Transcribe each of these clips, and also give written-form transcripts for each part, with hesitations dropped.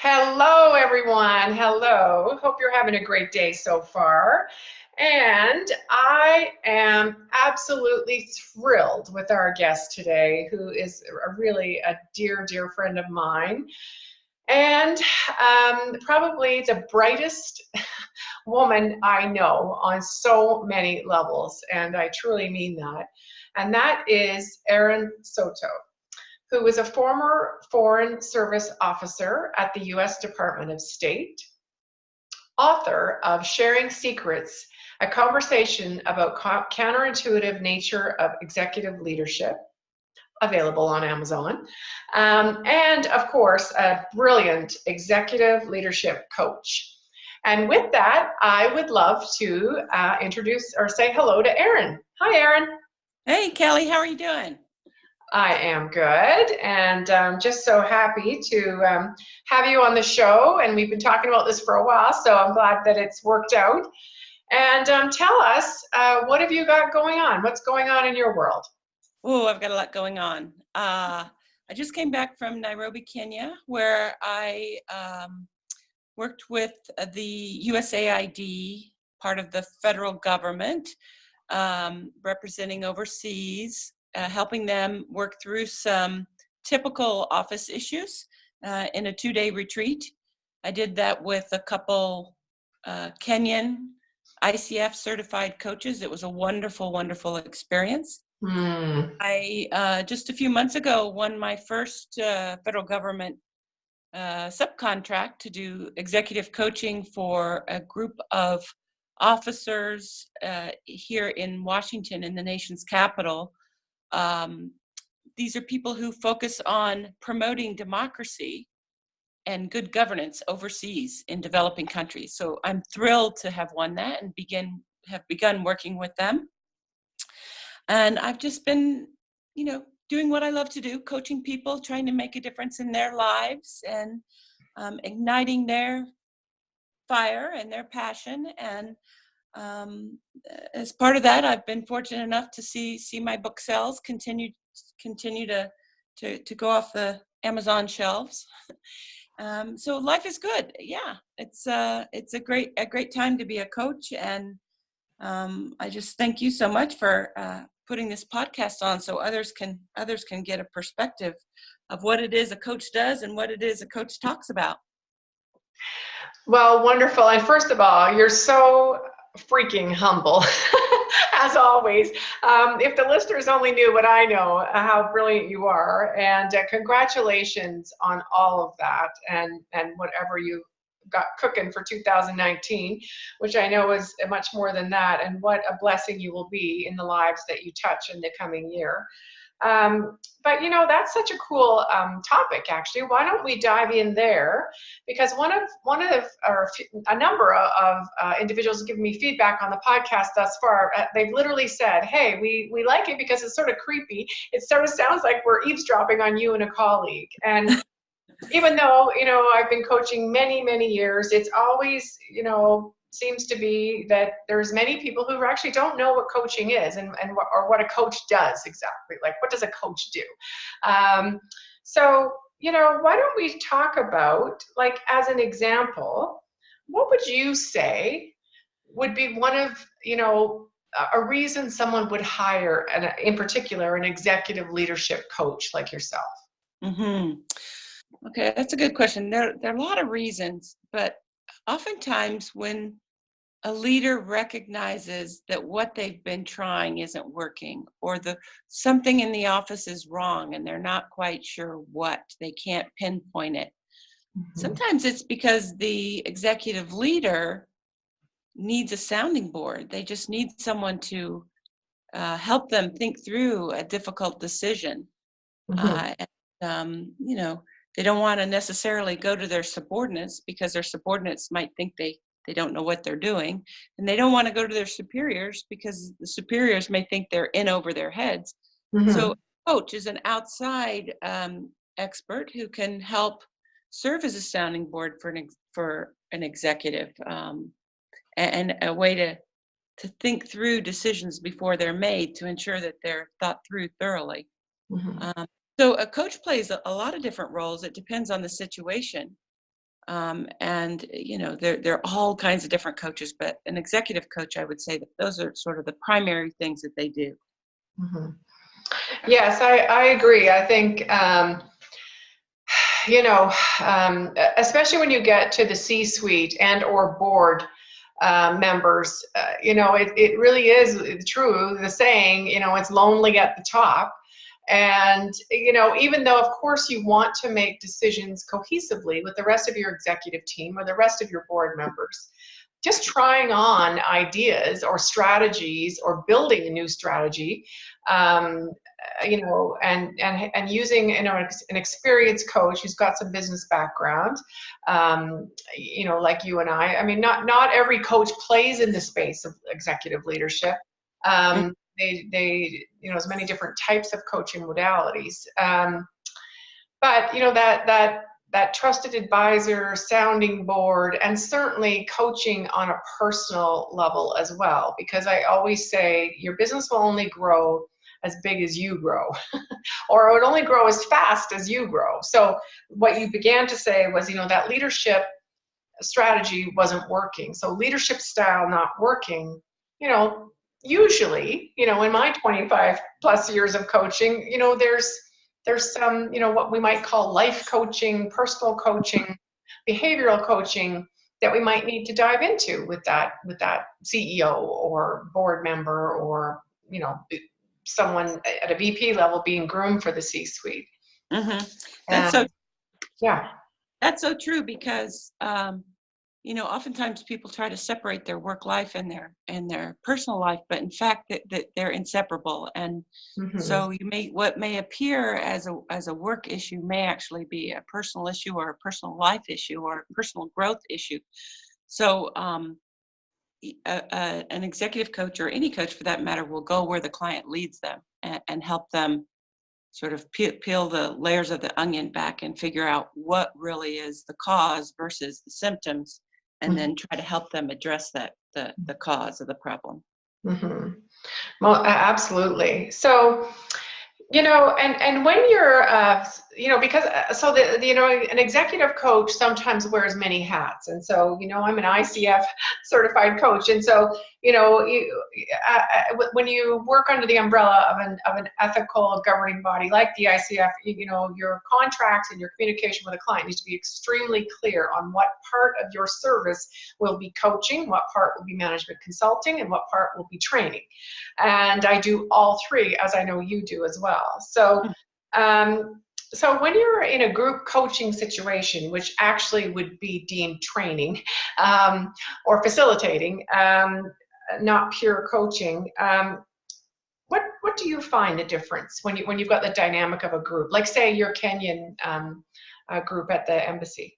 Hello, everyone. Hello. Hope you're having a great day so far. And I am absolutely thrilled with our guest today, who is really a dear, dear friend of mine, and probably the brightest woman I know on so many levels. And I truly mean that. And that is Erin Soto, who was a former Foreign Service officer at the U.S. Department of State, author of Sharing Secrets, a conversation about counterintuitive nature of executive leadership, available on Amazon, and of course, a brilliant executive leadership coach. And with that, I would love to introduce or say hello to Erin. Hi, Erin. Hey, Kelly, how are you doing? I am good, and just so happy to have you on the show. And we've been talking about this for a while, so I'm glad that it's worked out. And tell us, what have you got going on? What's going on in your world? Oh, I've got a lot going on. I just came back from Nairobi, Kenya, where I worked with the USAID, part of the federal government, representing overseas, helping them work through some typical office issues in a 2-day retreat. I did that with a couple Kenyan ICF certified coaches. It was a wonderful, wonderful experience. I just a few months ago won my first federal government subcontract to do executive coaching for a group of officers here in Washington, in the nation's capital. These are people who focus on promoting democracy and good governance overseas in developing countries. So I'm thrilled to have won that and have begun working with them. And I've just been, doing what I love to do, coaching people, trying to make a difference in their lives and igniting their fire and their passion. And as part of that, I've been fortunate enough to see my book sales continue to go off the Amazon shelves. So life is good. Yeah, it's a great time to be a coach, and I just thank you so much for putting this podcast on, so others can get a perspective of what it is a coach does and what it is a coach talks about. Well, wonderful. And first of all, you're so freaking humble, as always. If the listeners only knew what I know, how brilliant you are, and congratulations on all of that and whatever you got cooking for 2019, which I know is much more than that, and what a blessing you will be in the lives that you touch in the coming year. But that's such a cool topic, actually. Why don't we dive in there? Because a number of individuals have given me feedback on the podcast thus far. They've literally said, "Hey, we like it because it's sort of creepy. It sort of sounds like we're eavesdropping on you and a colleague." And even though I've been coaching many, many years, it's always seems to be that there's many people who actually don't know what coaching is or what a coach does exactly. Like, what does a coach do? So, why don't we talk about, like, as an example, what would you say would be one of, a reason someone would hire, in particular, an executive leadership coach like yourself? Mm-hmm. Okay, that's a good question. There are a lot of reasons, but oftentimes when a leader recognizes that what they've been trying isn't working, or something in the office is wrong and they're not quite sure what, they can't pinpoint it. Mm-hmm. Sometimes it's because the executive leader needs a sounding board. They just need someone to help them think through a difficult decision. Mm-hmm. They don't want to necessarily go to their subordinates because their subordinates might think they don't know what they're doing. And they don't want to go to their superiors because the superiors may think they're in over their heads. Mm-hmm. So a coach is an outside expert who can help serve as a sounding board for an executive, and a way to think through decisions before they're made to ensure that they're thought through thoroughly. Mm-hmm. So a coach plays a lot of different roles. It depends on the situation. And there are all kinds of different coaches, but an executive coach, I would say that those are sort of the primary things that they do. Mm-hmm. Yes, I agree. I think, especially when you get to the C-suite and or board members, it really is true, the saying, it's lonely at the top. And, even though, of course, you want to make decisions cohesively with the rest of your executive team or the rest of your board members, just trying on ideas or strategies or building a new strategy, and using, an experienced coach who's got some business background, like you and I. I mean, not every coach plays in the space of executive leadership. They there's many different types of coaching modalities. But that trusted advisor, sounding board, and certainly coaching on a personal level as well. Because I always say your business will only grow as big as you grow, or it would only grow as fast as you grow. So what you began to say was, that leadership strategy wasn't working. So leadership style not working, usually, in my 25 plus years of coaching, there's some, what we might call life coaching, personal coaching, behavioral coaching that we might need to dive into with that CEO or board member, or, someone at a VP level being groomed for the C-suite. Mm-hmm. Yeah. That's so true, because oftentimes people try to separate their work life and their personal life, but in fact that they're inseparable. And so what may appear as a work issue may actually be a personal issue, or a personal life issue, or a personal growth issue. So an executive coach, or any coach for that matter, will go where the client leads them and help them sort of peel the layers of the onion back and figure out what really is the cause versus the symptoms, and then try to help them address the cause of the problem. Mm-hmm. Well, absolutely. So, and when you're, because an executive coach sometimes wears many hats. And so, I'm an ICF certified coach. And so, when you work under the umbrella of an ethical governing body like the ICF, your contracts and your communication with a client needs to be extremely clear on what part of your service will be coaching, what part will be management consulting, and what part will be training. And I do all three, as I know you do as well. So, so when you're in a group coaching situation, which actually would be deemed training or facilitating, not pure coaching, what do you find the difference when you've got the dynamic of a group, like say your Kenyan group at the embassy?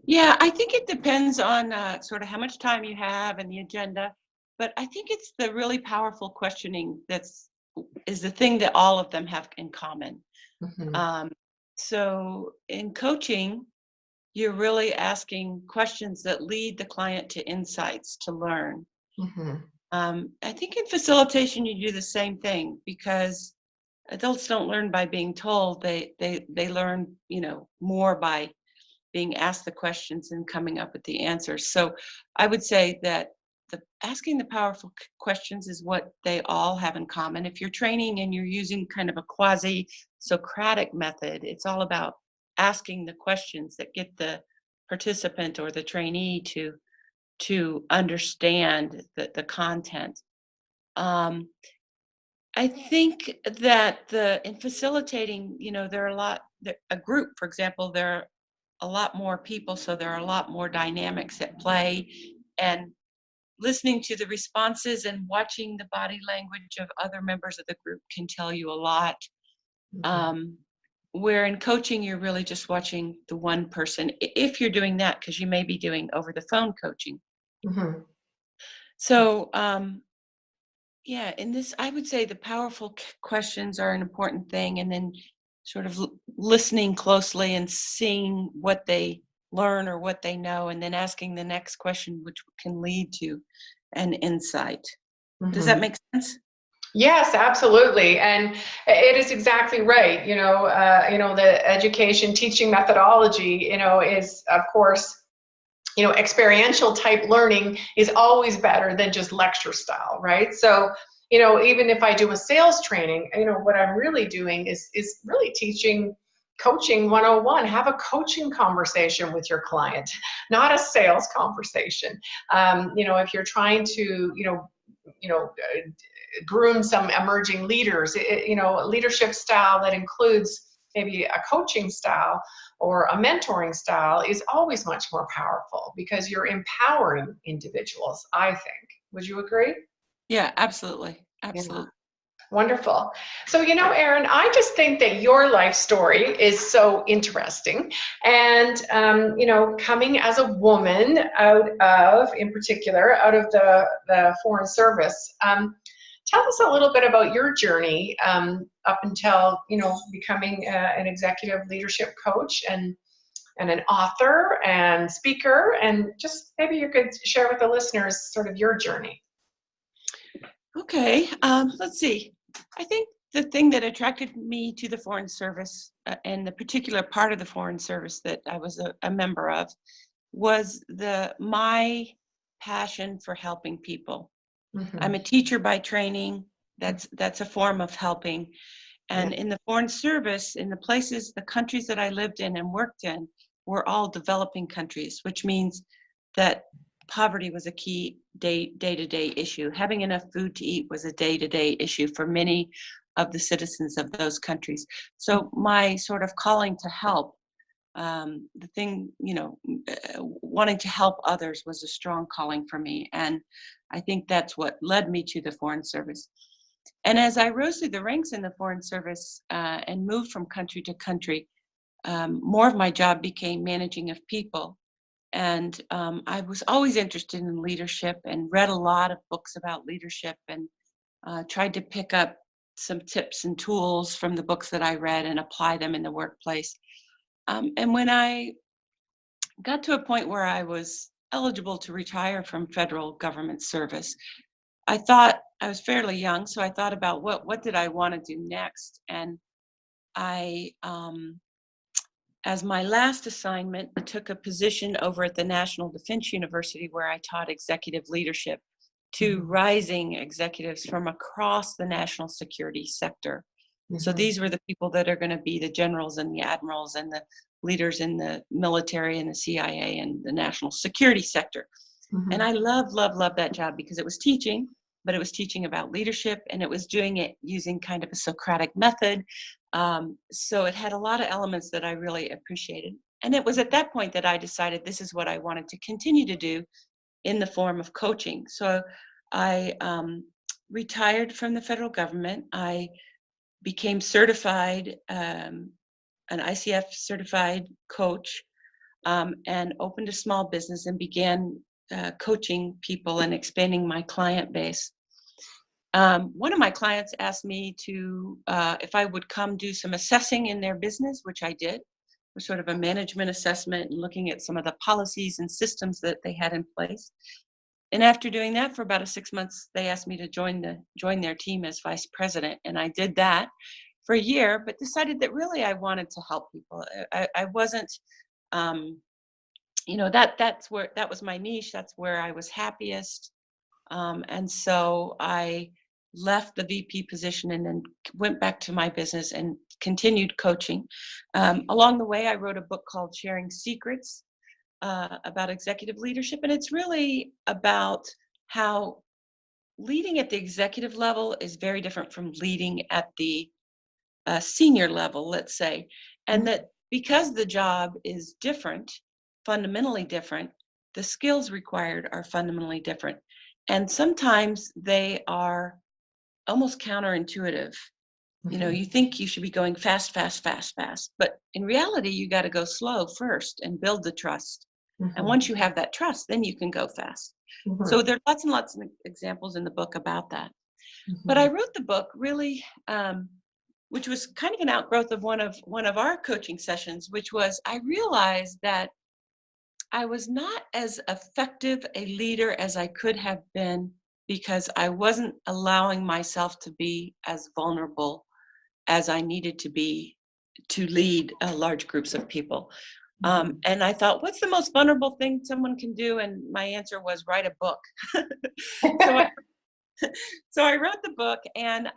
Yeah, I think it depends on sort of how much time you have and the agenda. But I think it's the really powerful questioning is the thing that all of them have in common. So in coaching, you're really asking questions that lead the client to insights to learn. I think in facilitation, you do the same thing, because adults don't learn by being told. They learn, more by being asked the questions and coming up with the answers. So I would say that asking the powerful questions is what they all have in common. If you're training and you're using kind of a quasi-Socratic method, it's all about asking the questions that get the participant or the trainee to understand the content. I think that in facilitating, there are a group, for example, there are a lot more people, so there are a lot more dynamics at play, and listening to the responses and watching the body language of other members of the group can tell you a lot. Where in coaching, you're really just watching the one person, if you're doing that, because you may be doing over the phone coaching. So, in this, I would say the powerful questions are an important thing, and then sort of listening closely and seeing what they learn or what they know, and then asking the next question, which can lead to an insight. Does that make sense? Yes, absolutely. And it is exactly right. The education teaching methodology, is of course, experiential type learning is always better than just lecture style, right? So, even if I do a sales training, what I'm really doing is really teaching coaching 101. Have a coaching conversation with your client, not a sales conversation. If you're trying to, groom some emerging leaders, a leadership style that includes maybe a coaching style or a mentoring style is always much more powerful because you're empowering individuals, I think. Would you agree? Yeah, absolutely. Yeah. Absolutely. Wonderful. So, Erin, I just think that your life story is so interesting. And, coming as a woman in particular, out of the Foreign Service, tell us a little bit about your journey up until, becoming an executive leadership coach and an author and speaker. And just maybe you could share with the listeners sort of your journey. Okay, let's see. I think the thing that attracted me to the Foreign Service and the particular part of the Foreign Service that I was a member of was my passion for helping people. Mm-hmm. I'm a teacher by training. That's a form of helping. And Yeah. in the Foreign Service, in the countries that I lived in and worked in, were all developing countries, which means that poverty was a key day-to-day issue. Having enough food to eat was a day-to-day issue for many of the citizens of those countries. So my sort of calling to help, wanting to help others was a strong calling for me. And I think that's what led me to the Foreign Service. And as I rose through the ranks in the Foreign Service and moved from country to country, more of my job became managing of people. And I was always interested in leadership and read a lot of books about leadership and tried to pick up some tips and tools from the books that I read and apply them in the workplace. And when I got to a point where I was eligible to retire from federal government service, I thought I was fairly young, so I thought about what did I want to do next. And I, as my last assignment, I took a position over at the National Defense University where I taught executive leadership to rising executives from across the national security sector. Mm-hmm. So these were the people that are going to be the generals and the admirals and the leaders in the military and the CIA and the national security sector. Mm-hmm. And I love that job because it was teaching, but it was teaching about leadership, and it was doing it using kind of a Socratic method. So it had a lot of elements that I really appreciated. And it was at that point that I decided this is what I wanted to continue to do in the form of coaching. So I retired from the federal government. I became certified, an ICF certified coach, and opened a small business and began coaching people and expanding my client base. One of my clients asked me to, if I would come do some assessing in their business, which I did, sort of a management assessment and looking at some of the policies and systems that they had in place. And after doing that for about 6 months, they asked me to join their team as vice president. And I did that for a year, but decided that really I wanted to help people. I wasn't, that was my niche. That's where I was happiest. And so I left the VP position and then went back to my business and continued coaching. Along the way, I wrote a book called Sharing Secrets about executive leadership. And it's really about how leading at the executive level is very different from leading at the senior level, let's say. And that because the job is different, fundamentally different, the skills required are fundamentally different. And sometimes they are almost counterintuitive. You know, you think you should be going fast, but in reality, you got to go slow first and build the trust. And once you have that trust, then you can go fast. So there are lots and lots of examples in the book about that. But I wrote the book really, which was kind of an outgrowth of one of our coaching sessions, which was I realized that I was not as effective a leader as I could have been because I wasn't allowing myself to be as vulnerable as I needed to be to lead large groups of people. And I thought, what's the most vulnerable thing someone can do? And my answer was write a book. so I so I wrote the book, and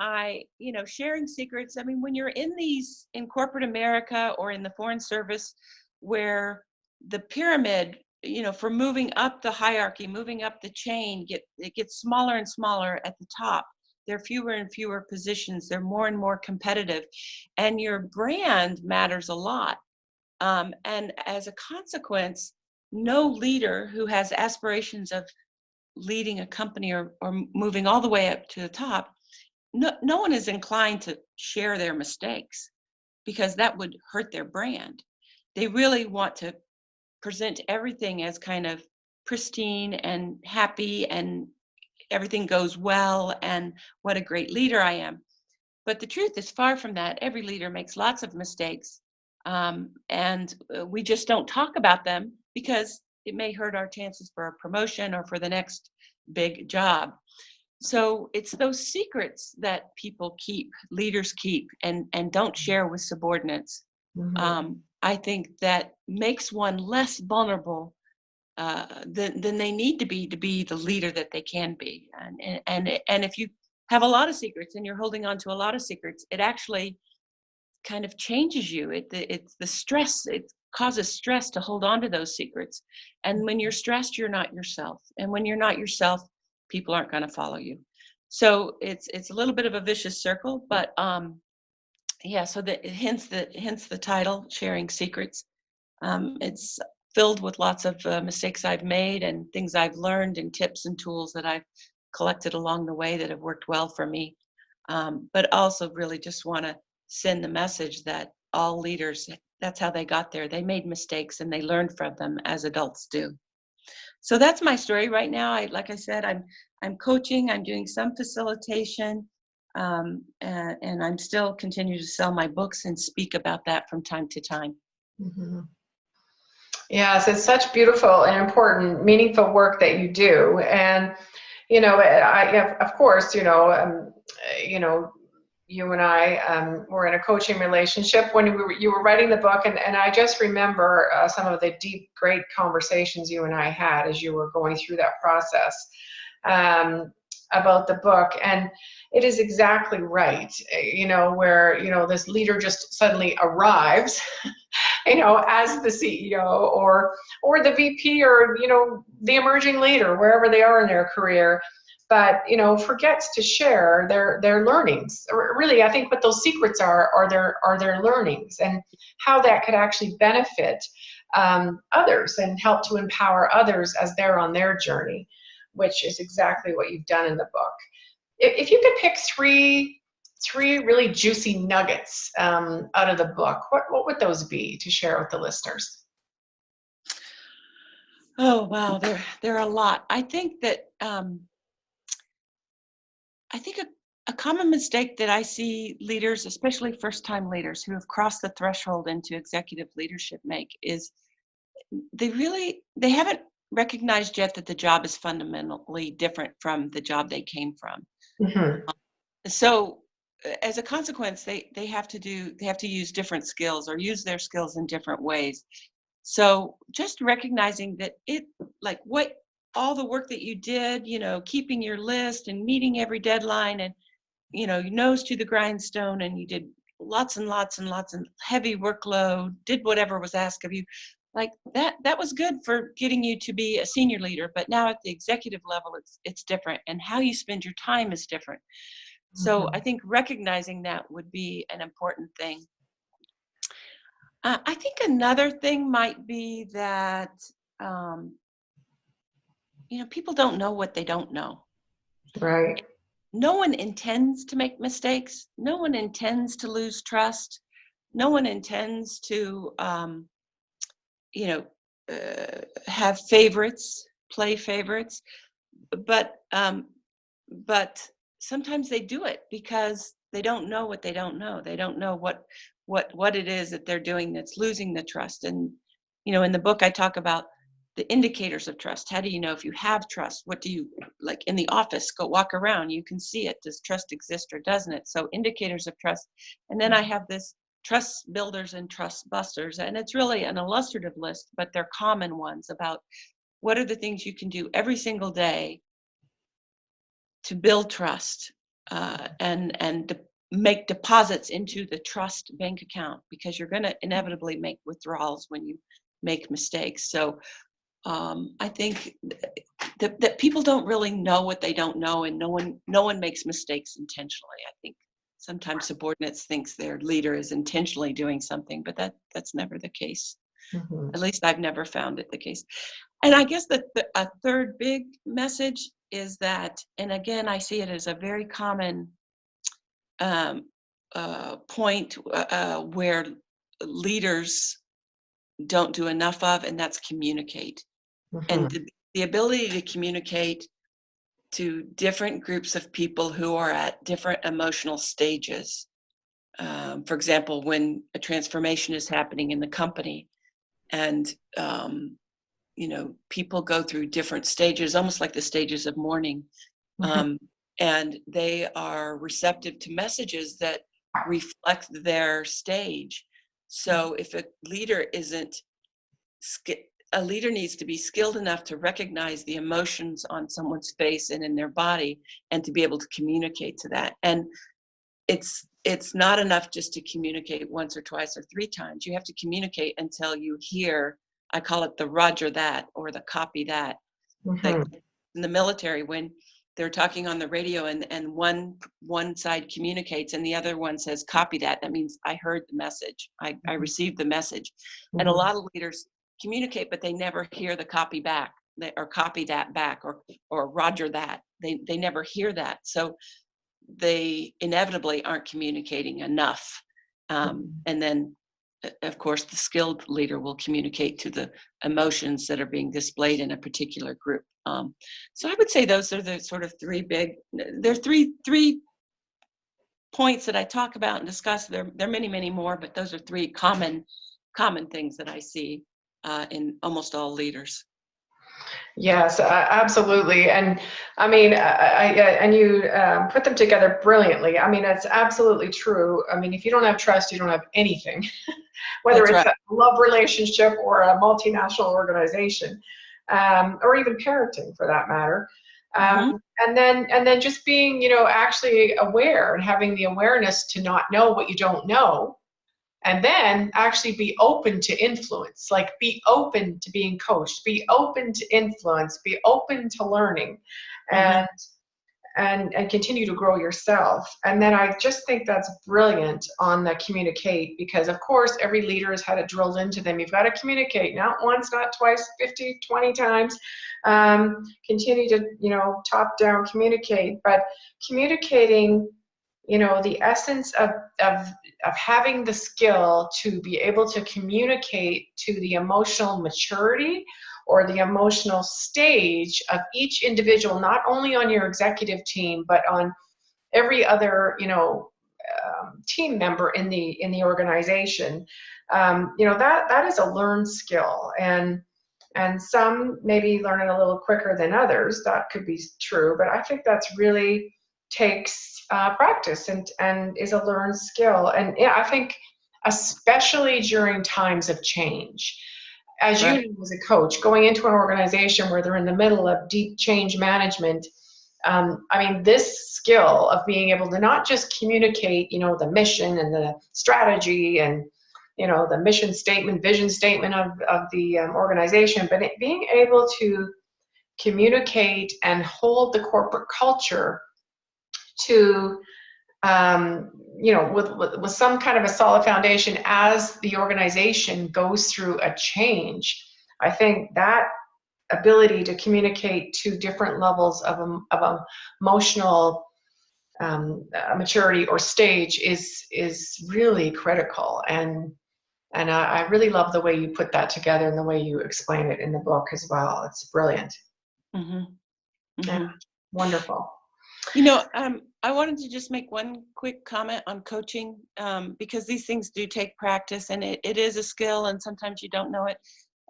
sharing secrets. I mean, when you're in corporate America or in the Foreign Service, where the pyramid, for moving up the hierarchy, moving up the chain, it gets smaller and smaller at the top. There are fewer and fewer positions. They're more and more competitive, and your brand matters a lot. And as a consequence, no leader who has aspirations of leading a company or moving all the way up to the top, no one is inclined to share their mistakes, because that would hurt their brand. They really want to present everything as kind of pristine and happy, and everything goes well, and what a great leader I am. But the truth is far from that. Every leader makes lots of mistakes, and we just don't talk about them because it may hurt our chances for a promotion or for the next big job. So it's those secrets that people keep, leaders keep, and don't share with subordinates. I think that makes one less vulnerable than they need to be the leader that they can be. And if you have a lot of secrets and you're holding on to a lot of secrets, it actually kind of changes you. It's the stress. It causes stress to hold on to those secrets. And when you're stressed, you're not yourself. And when you're not yourself, people aren't going to follow you. So it's a little bit of a vicious circle, but yeah. So hence the title, Sharing Secrets. It's filled with lots of mistakes I've made and things I've learned and tips and tools that I've collected along the way that have worked well for me. But also really just want to send the message that all leaders, that's how they got there. They made mistakes and they learned from them, as adults do. So that's my story right now. Like I said, I'm coaching, I'm doing some facilitation, and I'm still continuing to sell my books and speak about that from time to time. Yes, it's such beautiful and important, meaningful work that you do. And, of course, you and I were in a coaching relationship when you were writing the book, and I just remember some of the deep, great conversations you and I had as you were going through that process about the book. And it is exactly right, where, this leader just suddenly arrives, as the CEO or the VP or, the emerging leader, wherever they are in their career, but, forgets to share their learnings. Really, I think what those secrets are their learnings, and how that could actually benefit others and help to empower others as they're on their journey, which is exactly what you've done in the book. If you could pick three really juicy nuggets out of the book, what would those be to share with the listeners? Oh, wow. There are a lot. I think that a common mistake that I see leaders, especially first-time leaders who have crossed the threshold into executive leadership, make is they haven't recognized yet that the job is fundamentally different from the job they came from. So as a consequence, they have to use different skills or use their skills in different ways. So just recognizing that what all the work that you did, keeping your list and meeting every deadline, and your nose to the grindstone, and you did lots and lots and lots of heavy workload, did whatever was asked of you, like that was good for getting you to be a senior leader. But now at the executive level, it's different, and how you spend your time is different. So I think recognizing that would be an important thing. I think another thing might be that, people don't know what they don't know. Right. No one intends to make mistakes. No one intends to lose trust. No one intends to, have favorites, play favorites. But sometimes they do it because they don't know what they don't know. They don't know what it is that they're doing that's losing the trust. And, in the book, I talk about the indicators of trust. How do you know if you have trust? What do you, like in the office, go walk around, you can see it. Does trust exist or doesn't it? So indicators of trust. And then I have this trust builders and trust busters. And it's really an illustrative list, but they're common ones about what are the things you can do every single day to build trust, and make deposits into the trust bank account, because you're going to inevitably make withdrawals when you make mistakes. So I think that people don't really know what they don't know, and no one makes mistakes intentionally. I think sometimes subordinates thinks their leader is intentionally doing something, but that's never the case. Mm-hmm. At least I've never found it the case. And I guess that a third big message is that, and again, I see it as a very common point where leaders don't do enough of, and that's communicate. Mm-hmm. And the ability to communicate to different groups of people who are at different emotional stages. For example, when a transformation is happening in the company, and people go through different stages, almost like the stages of mourning, and they are receptive to messages that reflect their stage. So if a leader needs to be skilled enough to recognize the emotions on someone's face and in their body, and to be able to communicate to that. And it's not enough just to communicate once or twice or three times. You have to communicate until you hear, I call it the roger that, or the copy that. Like in the military, when they're talking on the radio and one side communicates and the other one says copy that, that means I heard the message, I received the message. And a lot of leaders communicate, but they never hear the copy back, or copy that back, or roger that. They never hear that. So they inevitably aren't communicating enough. And then, of course, the skilled leader will communicate to the emotions that are being displayed in a particular group. So I would say those are the sort of there's three points that I talk about and discuss. There are many, many more, but those are three common things that I see in almost all leaders. Yes, absolutely. And I mean, and you put them together brilliantly. I mean, it's absolutely true. I mean, if you don't have trust, you don't have anything, whether That's it's right. a love relationship or a multinational organization, or even parenting for that matter. And then just being, actually aware and having the awareness to not know what you don't know. And then actually be open to influence, like be open to being coached, be open to influence, be open to learning, and continue to grow yourself. And then I just think that's brilliant on the communicate, because of course every leader has had it drilled into them. You've got to communicate, not once, not twice, 50, 20 times. Continue to, top down communicate, but communicating, the essence of having the skill to be able to communicate to the emotional maturity or the emotional stage of each individual, not only on your executive team, but on every other, team member in the organization. That is a learned skill, and some maybe learn it a little quicker than others. That could be true, but I think that's really takes practice and is a learned skill. And yeah, I think especially during times of change, as you know, as a coach, going into an organization where they're in the middle of deep change management, I mean, this skill of being able to not just communicate, the mission and the strategy and, the mission statement, vision statement of the organization, but being able to communicate and hold the corporate culture to, with some kind of a solid foundation as the organization goes through a change. I think that ability to communicate to different levels of emotional maturity or stage is really critical. And I really love the way you put that together and the way you explain it in the book as well. It's brilliant. Yeah, wonderful. I wanted to just make one quick comment on coaching, because these things do take practice, and it is a skill, and sometimes you don't know it.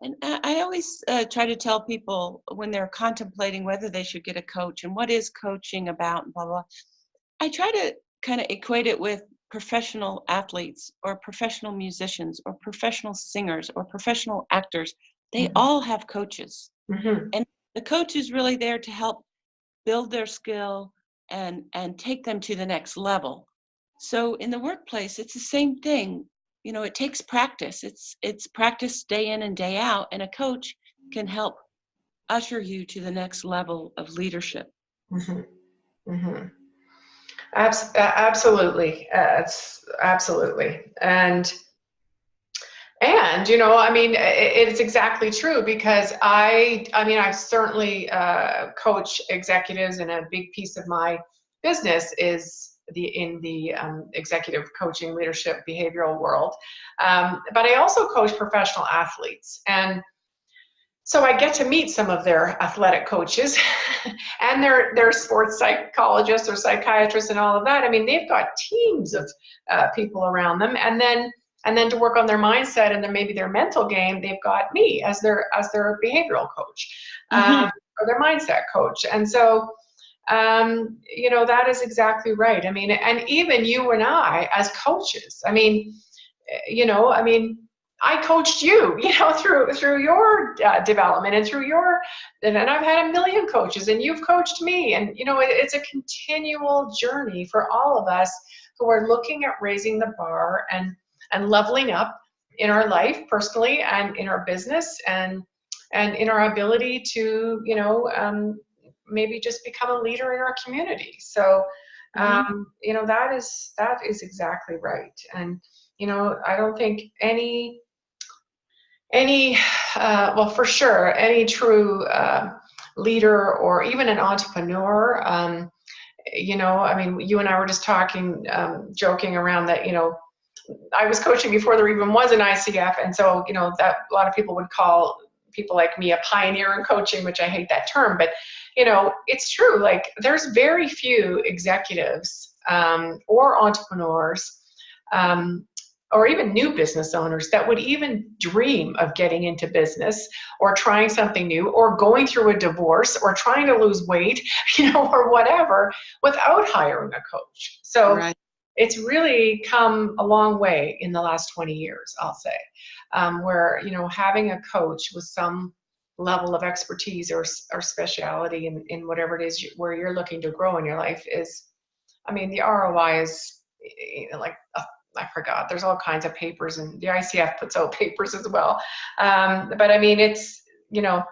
And I always try to tell people when they're contemplating whether they should get a coach and what is coaching about and blah, blah. I try to kind of equate it with professional athletes or professional musicians or professional singers or professional actors. They all have coaches. And the coach is really there to help build their skill and take them to the next level. So in the workplace, it's the same thing. You know, it takes practice. It's practice day in and day out, and a coach can help usher you to the next level of leadership. Absolutely. It's absolutely. And you know, I mean, it's exactly true, because I mean, I certainly coach executives, and a big piece of my business is in the executive coaching, leadership, behavioral world. But I also coach professional athletes, and so I get to meet some of their athletic coaches and their sports psychologists or psychiatrists and all of that. I mean, they've got teams of people around them, and then to work on their mindset and then maybe their mental game, they've got me as their behavioral coach or their mindset coach. And so, you know, that is exactly right. I mean, and even you and I as coaches, I mean, you know, I mean, I coached you, you know, through your development and and I've had a million coaches, and you've coached me. And, you know, it's a continual journey for all of us who are looking at raising the bar and leveling up in our life personally and in our business and in our ability to, you know, maybe just become a leader in our community. So, you know, that is exactly right. And, you know, I don't think any well, for sure, any true leader or even an entrepreneur, you know, I mean, you and I were just talking, joking around that, you know, I was coaching before there even was an ICF. And so, you know, that a lot of people would call people like me a pioneer in coaching, which I hate that term, but, you know, it's true. Like, there's very few executives or entrepreneurs or even new business owners that would even dream of getting into business or trying something new or going through a divorce or trying to lose weight, you know, or whatever, without hiring a coach. So it's really come a long way in the last 20 years, I'll say, where, you know, having a coach with some level of expertise or speciality in whatever it is where you're looking to grow in your life is, I mean, the ROI is like, I forgot, there's all kinds of papers, and the ICF puts out papers as well. But I mean, it's, you know,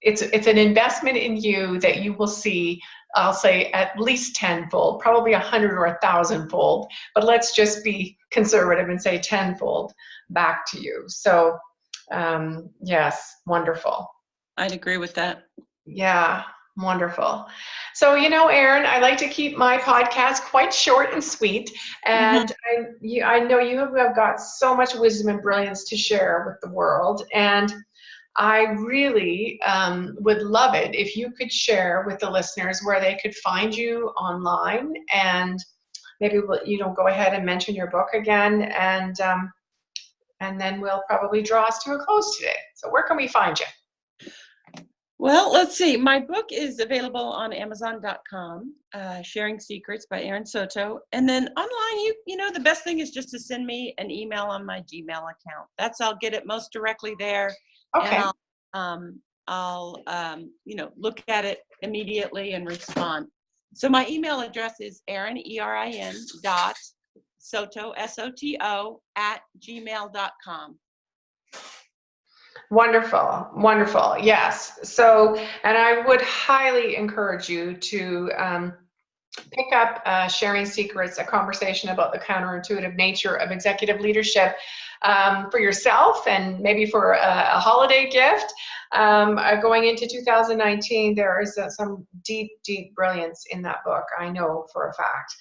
it's an investment in you that you will see, I'll say, at least tenfold, probably 100 or 1,000-fold, but let's just be conservative and say tenfold back to you. So, yes, wonderful. I'd agree with that. Yeah, wonderful. So, you know, Erin, I like to keep my podcast quite short and sweet, and I know you have got so much wisdom and brilliance to share with the world, and I really would love it if you could share with the listeners where they could find you online, and maybe you know, go ahead and mention your book again, and then we'll probably draw us to a close today. So where can we find you? Well, let's see. My book is available on Amazon.com, Sharing Secrets by Erin Soto. And then online, you know, the best thing is just to send me an email on my Gmail account. I'll get it most directly there. Okay. And I'll you know, look at it immediately and respond. So my email address is Erin, ERIN, Soto, SOTO, @gmail.com. Wonderful, wonderful. Yes. So, and I would highly encourage you to pick up Sharing Secrets, a conversation about the counterintuitive nature of executive leadership for yourself and maybe for a holiday gift. Going into 2019, there is some deep, deep brilliance in that book. I know for a fact.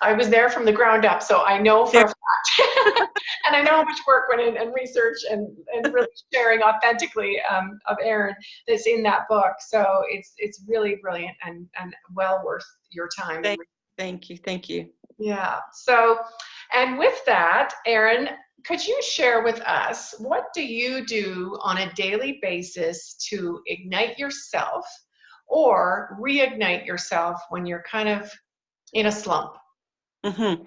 I was there from the ground up, so I know for a fact. And I know how much work went in and research and really sharing authentically of Erin that's in that book. So it's really brilliant and well worth your time. Thank you. Yeah. So, And with that, Erin, could you share with us, what do you do on a daily basis to ignite yourself or reignite yourself when you're kind of in a slump? Mm-hmm.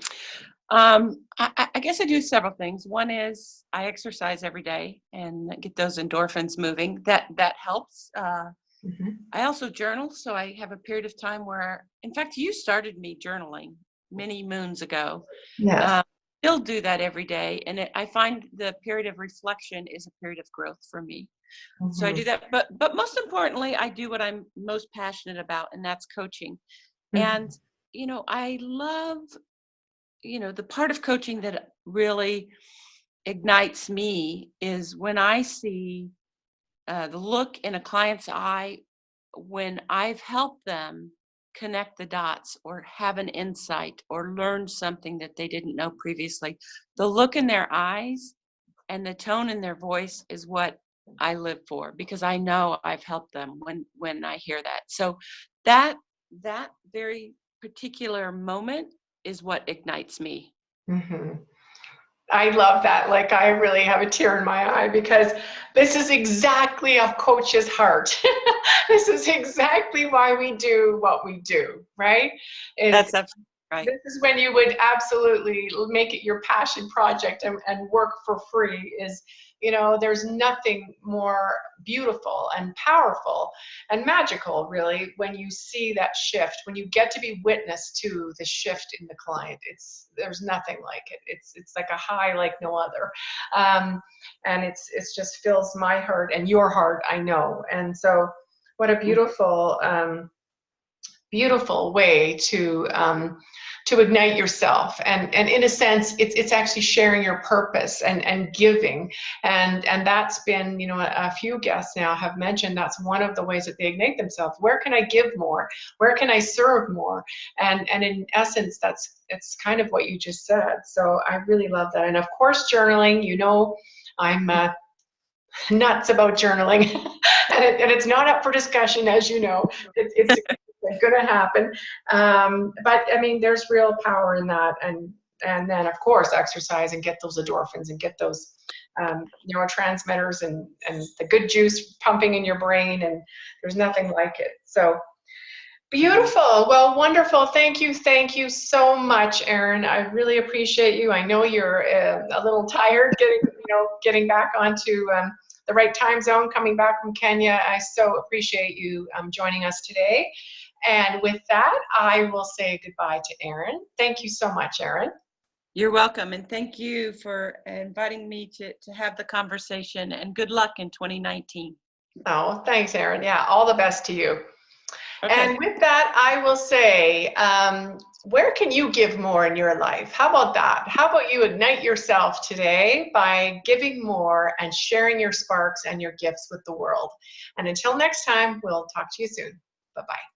I guess I do several things. One is I exercise every day and get those endorphins moving. That helps. Mhm. I also journal, so I have a period of time where, in fact, you started me journaling many moons ago. Yes. Still do that every day, and I find the period of reflection is a period of growth for me. So I do Mhm. that, but most importantly, I do what I'm most passionate about, and that's coaching. And Mhm. I love the part of coaching that really ignites me is when I see the look in a client's eye when I've helped them connect the dots or have an insight or learn something that they didn't know previously. The look in their eyes and the tone in their voice is what I live for, because I know I've helped them when I hear that. So that that very particular moment is what ignites me. Mhm. I love that. Like, I really have a tear in my eye because this is exactly a coach's heart. This is exactly why we do what we do, right? Is That's absolutely right. this is when you would absolutely make it your passion project and work for free. Is, there's nothing more beautiful and powerful and magical, really, when you see that shift, when you get to be witness to the shift in the client. There's nothing like it. It's like a high like no other. And it's just fills my heart and your heart, I know. And so what a Mm. beautiful way to ignite yourself, and in a sense it's actually sharing your purpose and giving, and that's been, a few guests now have mentioned that's one of the ways that they ignite themselves. Where can I give more? Where can I serve more? And in essence, it's kind of what you just said. So I really love that. And of course, journaling, I'm nuts about journaling. And it's not up for discussion, as you know. It's going to happen. But I mean, there's real power in that. And then, of course, exercise and get those endorphins and get those neurotransmitters and the good juice pumping in your brain. And there's nothing like it. So beautiful. Well, wonderful. Thank you so much, Erin. I really appreciate you. I know you're a little tired getting back onto the right time zone, coming back from Kenya. I so appreciate you joining us today. And with that, I will say goodbye to Erin. Thank you so much, Erin. You're welcome, and thank you for inviting me to have the conversation, and good luck in 2019. Oh, thanks, Erin. Yeah, all the best to you. Okay. And with that, I will say, where can you give more in your life? How about that? How about you ignite yourself today by giving more and sharing your sparks and your gifts with the world? And until next time, we'll talk to you soon. Bye-bye.